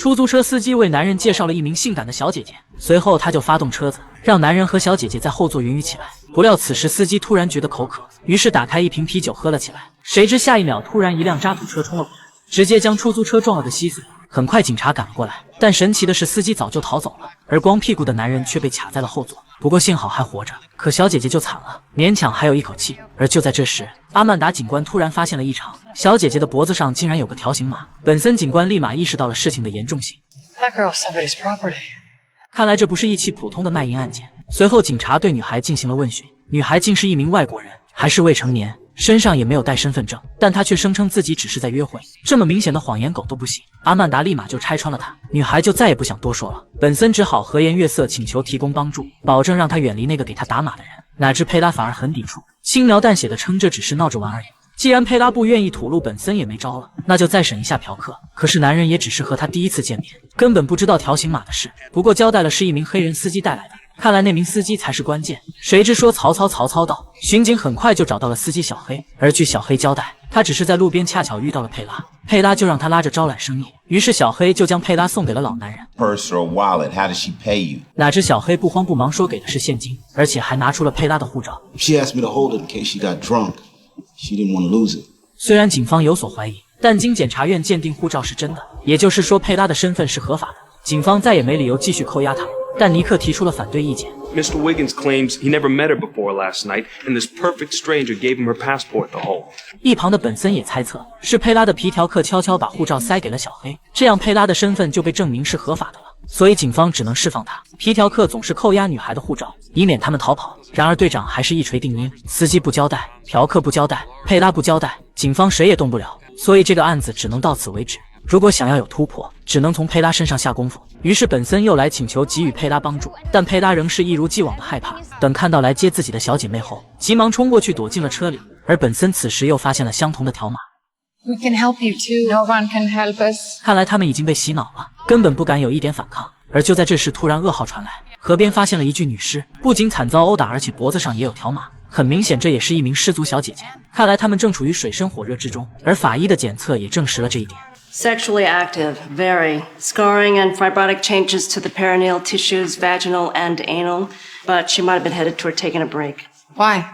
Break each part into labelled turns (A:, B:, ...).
A: 出租车司机为男人介绍了一名性感的小姐姐，随后他就发动车子，让男人和小姐姐在后座云雨起来。不料此时司机突然觉得口渴，于是打开一瓶啤酒喝了起来。谁知下一秒突然一辆渣土车冲了过来，直接将出租车撞了个稀碎。很快警察赶了过来，但神奇的是司机早就逃走了，而光屁股的男人却被卡在了后座。不过幸好还活着，可小姐姐就惨了，勉强还有一口气。而就在这时，阿曼达警官突然发现了异常，小姐姐的脖子上竟然有个条形码。本森警官立马意识到了事情的严重性。看来这不是一起普通的卖淫案件。随后警察对女孩进行了问询，女孩竟是一名外国人，还是未成年，身上也没有带身份证，但她却声称自己只是在约会，这么明显的谎言狗都不信。阿曼达立马就拆穿了她，女孩就再也不想多说了。本森只好和颜悦色请求提供帮助，保证让她远离那个给她打码的人。哪知佩拉反而很抵触，轻描淡写的称这只是闹着玩而已。既然佩拉不愿意吐露，本森也没招了，那就再审一下嫖客。可是男人也只是和他第一次见面，根本不知道条形码的事，不过交代了是一名黑人司机带来的，看来那名司机才是关键。谁知说曹操到，巡警很快就找到了司机小黑，而据小黑交代，他只是在路边恰巧遇到了佩拉，佩拉就让他拉着招揽生意，于是小黑就将佩拉送给了老男人。
B: Purse or wallet, how does she pay you?
A: 哪知小黑不慌不忙说给的是现金，而且还拿出了佩拉的护照。
B: She asked me to hold it in case she got drunk. She didn't want to lose it.
A: 虽然警方有所怀疑，但经检察院鉴定护照是真的，也就是说佩拉的身份是合法的，警方再也没理由继续扣押他。但尼克提出了反对意见。
C: Mr. Wiggins claims he never met her before last night, and this perfect stranger gave him her passport to hold.
A: 一旁的本森也猜测是佩拉的皮条客悄悄把护照塞给了小黑，这样佩拉的身份就被证明是合法的了，所以警方只能释放他。皮条客总是扣押女孩的护照，以免他们逃跑。然而队长还是一锤定音，司机不交代，嫖客不交代，佩拉不交代，警方谁也动不了，所以这个案子只能到此为止。如果想要有突破，只能从佩拉身上下功夫。于是本森又来请求给予佩拉帮助，但佩拉仍是一如既往的害怕。等看到来接自己的小姐妹后，急忙冲过去躲进了车里。而本森此时又发现了相同的条码。
D: We can help you too. No one can help us.
A: 看来他们已经被洗脑了，根本不敢有一点反抗。而就在这时，突然噩耗传来，河边发现了一具女尸，不仅惨遭殴打，而且脖子上也有条码。很明显，这也是一名失足小姐姐。看来他们正处于水深火热之中，而法医的检测也证实了这一点。
E: Sexually active, very. Scarring and fibrotic changes to the perineal tissues, vaginal and anal. But she might have been headed toward taking a break.
D: Why?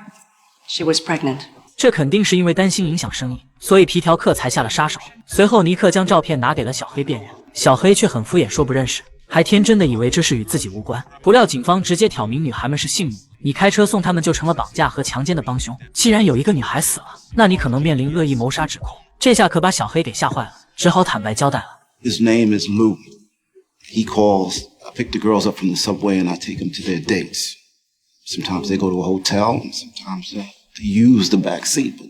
E: She was pregnant.
A: 这肯定是因为担心影响生意，所以皮条客才下了杀手。随后，尼克将照片拿给了小黑辨认，小黑却很敷衍，说不认识，还天真的以为这是与自己无关。不料警方直接挑明女孩们是性奴，你开车送他们就成了绑架和强奸的帮凶。既然有一个女孩死了，那你可能面临恶意谋杀指控。这下可把小黑给吓坏了。 只好坦白交代了。
B: His name is Lou. He calls. I pick the girls up from the subway and I take them to their dates. Sometimes they go to a hotel and sometimes they use the back seat. But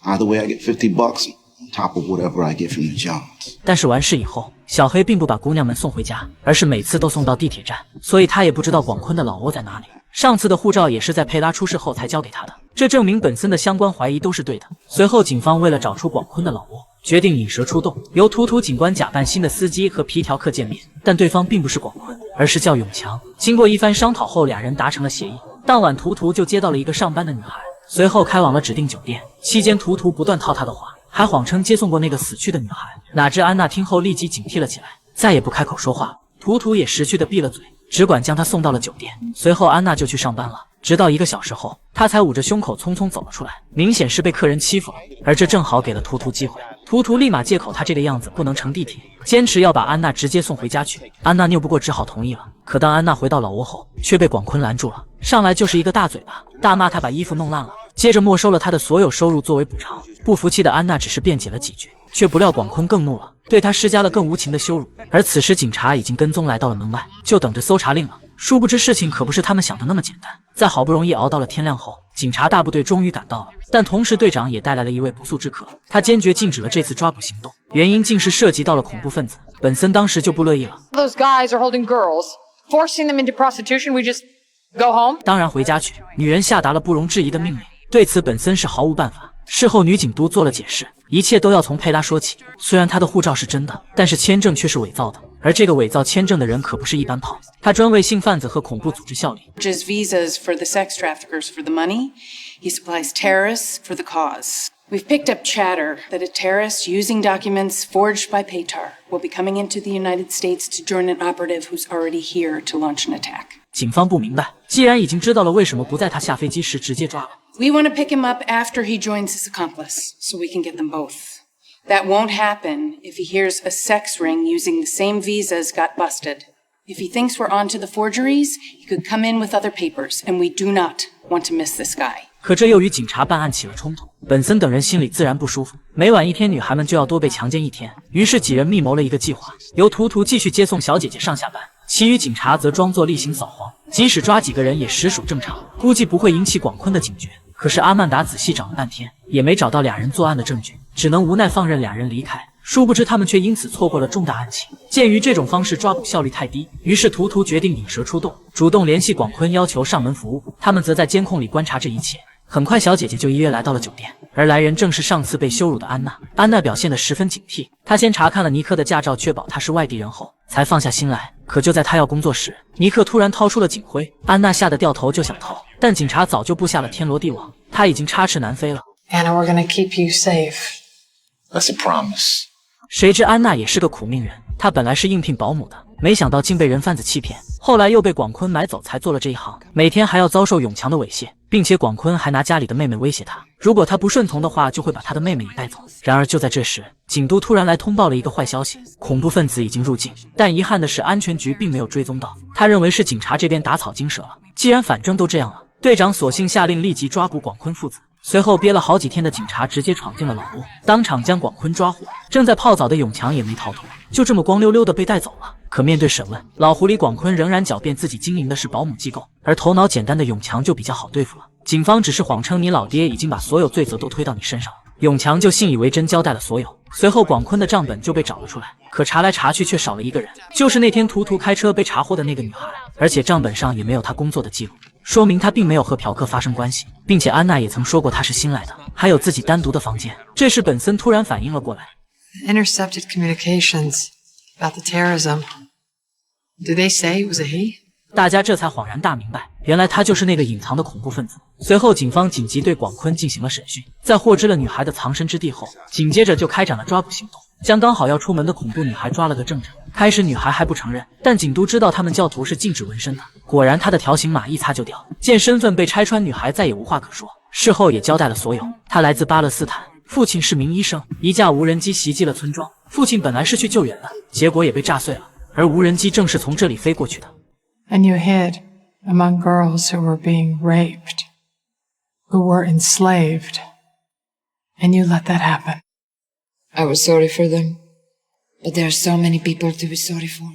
B: either way, I get $50 on top of whatever I get from the job.
A: 但是完事以后，小黑并不把姑娘们送回家，而是每次都送到地铁站，所以他也不知道广坤的老窝在哪里。上次的护照也是在佩拉出事后才交给他的，这证明本森的相关怀疑都是对的。随后，警方为了找出广坤的老窝， 决定引蛇出洞，由图图警官假扮新的司机和皮条客见面，但对方并不是广坤，而是叫永强。经过一番商讨后，俩人达成了协议。当晚，图图就接到了一个上班的女孩，随后开往了指定酒店。期间，图图不断套他的话，还谎称接送过那个死去的女孩。哪知安娜听后立即警惕了起来，再也不开口说话。图图也识趣的闭了嘴，只管将他送到了酒店。随后，安娜就去上班了。 直到1个小时后，他才捂着胸口匆匆走了出来，明显是被客人欺负了。而这正好给了图图机会，图图立马借口他这个样子不能乘地铁，坚持要把安娜直接送回家去。安娜拗不过，只好同意了。可当安娜回到老窝后，却被广坤拦住了，上来就是一个大嘴巴，大骂他把衣服弄烂了，接着没收了他的所有收入作为补偿。不服气的安娜只是辩解了几句，却不料广坤更怒了，对他施加了更无情的羞辱。而此时警察已经跟踪来到了门外，就等着搜查令了。 殊不知事情可不是他们想的那么简单。在好不容易熬到了天亮后，警察大部队终于赶到了，但同时队长也带来了一位不速之客。他坚决禁止了这次抓捕行动，原因竟是涉及到了恐怖分子。本森当时就不乐意了。
D: Those guys are holding girls, forcing them into prostitution. We just go home.
A: 当然回家去。女人下达了不容置疑的命令。对此，本森是毫无办法。事后，女警督做了解释，一切都要从佩拉说起。虽然她的护照是真的，但是签证却是伪造的。 而这个伪造签证的人可不是一般炮，他专为性贩子和恐怖组织效力。
F: Visas for the sex traffickers for the money. He supplies terrorists for the cause. We've picked up chatter that a terrorist using documents forged by Paytar will be coming into the United States to join an operative who's already here to launch an attack.
A: 警方不明白，既然已经知道了，为什么不在他下飞机时直接抓了？
F: We want to pick him up after he joins his accomplice, so we can get them both. That won't happen if he hears a sex ring using the same visas got busted. If he thinks we're onto the forgeries, he could come in with other papers, and we do not want to miss this guy.
A: 可这又与警察办案起了冲突，本森等人心里自然不舒服。每晚一天，女孩们就要多被强奸一天。于是几人密谋了一个计划，由图图继续接送小姐姐上下班，其余警察则装作例行扫黄，即使抓几个人也实属正常，估计不会引起广坤的警觉。可是阿曼达仔细找了半天，也没找到俩人作案的证据，只能无奈放任俩人离开。殊不知他们却因此错过了重大案情。鉴于这种方式抓捕效率太低，于是图图决定引蛇出洞，主动联系广坤要求上门服务。他们则在监控里观察这一切。很快，小姐姐就依约来到了酒店，而来人正是上次被羞辱的安娜。安娜表现得十分警惕，她先查看了尼克的驾照，确保他是外地人后，才放下心来。可就在她要工作时，尼克突然掏出了警徽，安娜吓得掉头就想逃，但警察早就布下了天罗地网，她已经插翅难飞了。
G: Anna, we're gonna keep you safe.
H: That's a promise.
A: 谁知安娜也是个苦命人，她本来是应聘保姆的，没想到竟被人贩子欺骗，后来又被广坤买走，才做了这一行。每天还要遭受永强的猥亵，并且广坤还拿家里的妹妹威胁她，如果她不顺从的话，就会把她的妹妹也带走。然而就在这时，警督突然来通报了一个坏消息，恐怖分子已经入境。但遗憾的是，安全局并没有追踪到，他认为是警察这边打草惊蛇了。既然反正都这样了，队长索性下令立即抓捕广坤父子。随后憋了好几天的警察直接闯进了老窝，当场将广坤抓获。正在泡澡的永强也没逃脱，就这么光溜溜的被带走了。可面对审问，老狐狸广坤仍然狡辩自己经营的是保姆机构，而头脑简单的永强就比较好对付了。警方只是谎称你老爹已经把所有罪责都推到你身上了，永强就信以为真交代了所有。随后广坤的账本就被找了出来，可查来查去却少了一个人，就是那天图图开车被查获的那个女孩，而且账本上也没有她工作的记录，说明她并没有和嫖客发生关系，并且安娜也曾说过她是新来的，还有自己单独的房间。这时本森突然反应了过来
G: Intercepted communications about the terrorism. Did they say it was a he?
A: 大家这才恍然大明白，原来他就是那个隐藏的恐怖分子。随后警方紧急对广坤进行了审讯，在获知了女孩的藏身之地后，紧接着就开展了抓捕行动，将刚好要出门的恐怖女孩抓了个正着。开始女孩还不承认，但警督知道他们教徒是禁止纹身的，果然她的条形码一擦就掉。见身份被拆穿，女孩再也无话可说，事后也交代了所有。她来自巴勒斯坦，父亲是名医生。一架无人机袭击了村庄，父亲本来是去救援的，结果也被炸碎了，而无人机正是从这里飞过去的。
G: And you hid among girls who were being raped, who were enslaved, and you let that happen.
I: I was sorry for them, but there are so many people to be sorry for.